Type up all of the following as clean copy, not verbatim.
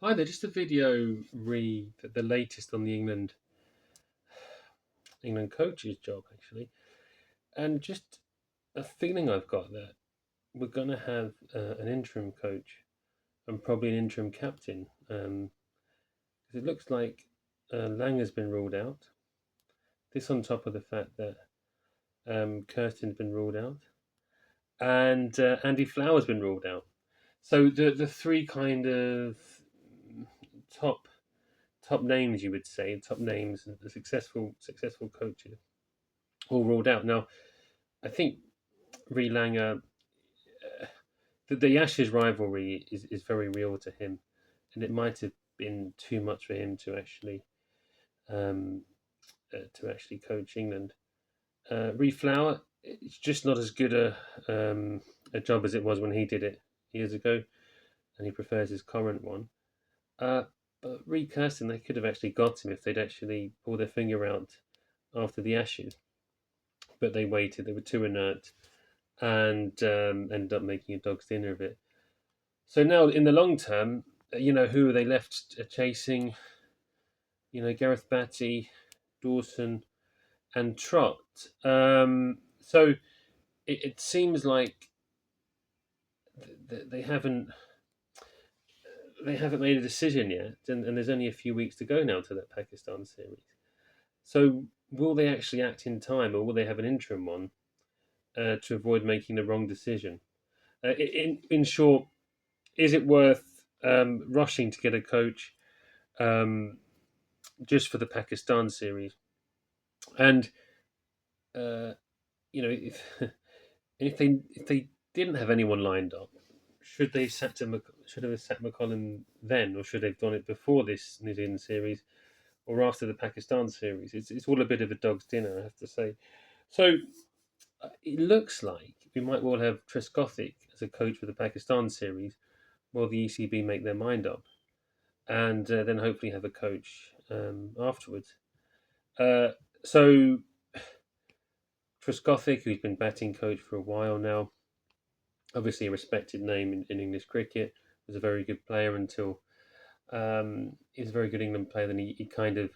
Hi there, just a video the latest on the England coach's job actually, and just a feeling I've got that we're going to have an interim coach and probably an interim captain. 'Cause it looks like Lang has been ruled out. This on top of the fact that Kirsten's been ruled out, and Andy Flower's been ruled out. So the three kind of top top names, you would say, top names, the successful coaches all ruled out. Now, I think Ree Langer, the Ashes rivalry is very real to him, and it might have been too much for him um, to actually coach England. Ree Flower, it's just not as good a job as it was when he did it years ago, and he prefers his current one. But Ree Kirsten, they could have actually got him if they'd actually pulled their finger out after the Ashes, but they waited. They were too inert and ended up making a dog's dinner of it. So now, in the long term, who are they left chasing? Gareth Batty, Dawson, and Trott. So it seems like they haven't made a decision yet, and there's only a few weeks to go now to that Pakistan series. So will they actually act in time, or will they have an interim one to avoid making the wrong decision? In short, is it worth rushing to get a coach just for the Pakistan series? And uh, if they didn't have anyone lined up, should have sat McCollum then, or should they have done it before this New Zealand series or after the Pakistan series? It's all a bit of a dog's dinner, I have to say. So it looks like we might well have Tresco as a coach for the Pakistan series, while the ECB make their mind up, and then hopefully have a coach afterwards. So Tresco, who's been batting coach for a while now, obviously a respected name in English cricket, was a very good player until he was a very good England player. Then he kind of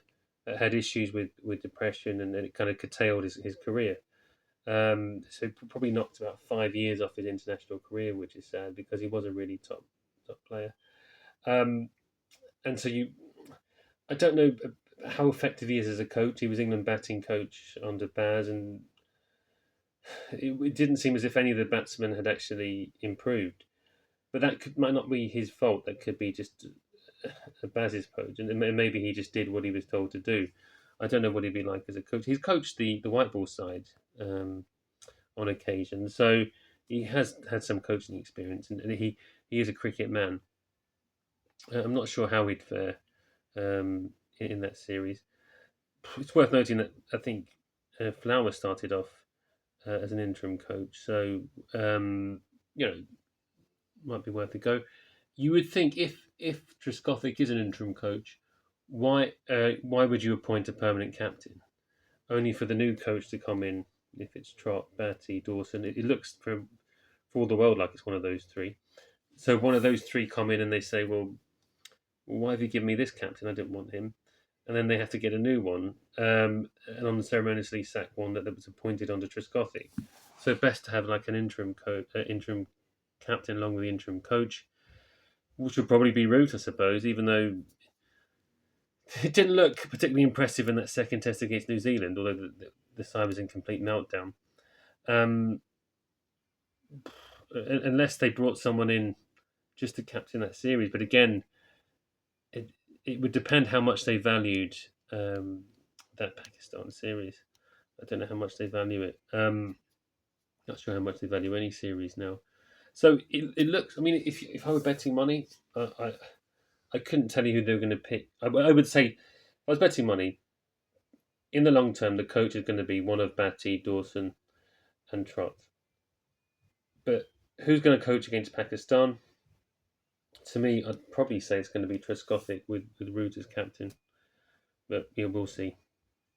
had issues with depression, and then it kind of curtailed his career. So probably knocked about 5 years off his international career, which is sad because he was a really top player. Um, and so I don't know how effective he is as a coach. He was England batting coach under Baz, and it didn't seem as if any of the batsmen had actually improved. But might not be his fault. That could be just Baz's coach, and maybe he just did what he was told to do. I don't know what he'd be like as a coach. He's coached the white ball side on occasion, so he has had some coaching experience, and he is a cricket man. I'm not sure how he'd fare in that series. It's worth noting that I think Flower started off as an interim coach, so you know might be worth a go. You would think if Trescothick is an interim coach, why would you appoint a permanent captain? Only for the new coach to come in if it's Trott, Batty, Dawson. It looks for all the world like it's one of those three. So one of those three come in and they say, well, why have you given me this captain? I didn't want him. And then they have to get a new one, and unceremoniously sack one that was appointed under Trescothick. So best to have like an interim captain along with the interim coach, which would probably be Root, I suppose, even though it didn't look particularly impressive in that second test against New Zealand, although the side was in complete meltdown. Um, unless they brought someone in just to captain that series. But again, it, it would depend how much they valued that Pakistan series. I don't know how much they value it. Not sure how much they value any series now. So it looks. I mean, if I were betting money, I couldn't tell you who they were going to pick. I would say, if I was betting money, in the long term, the coach is going to be one of Batty, Dawson, and Trott. But who's going to coach against Pakistan? To me, I'd probably say it's going to be Trescothick with Root as captain. But we'll see.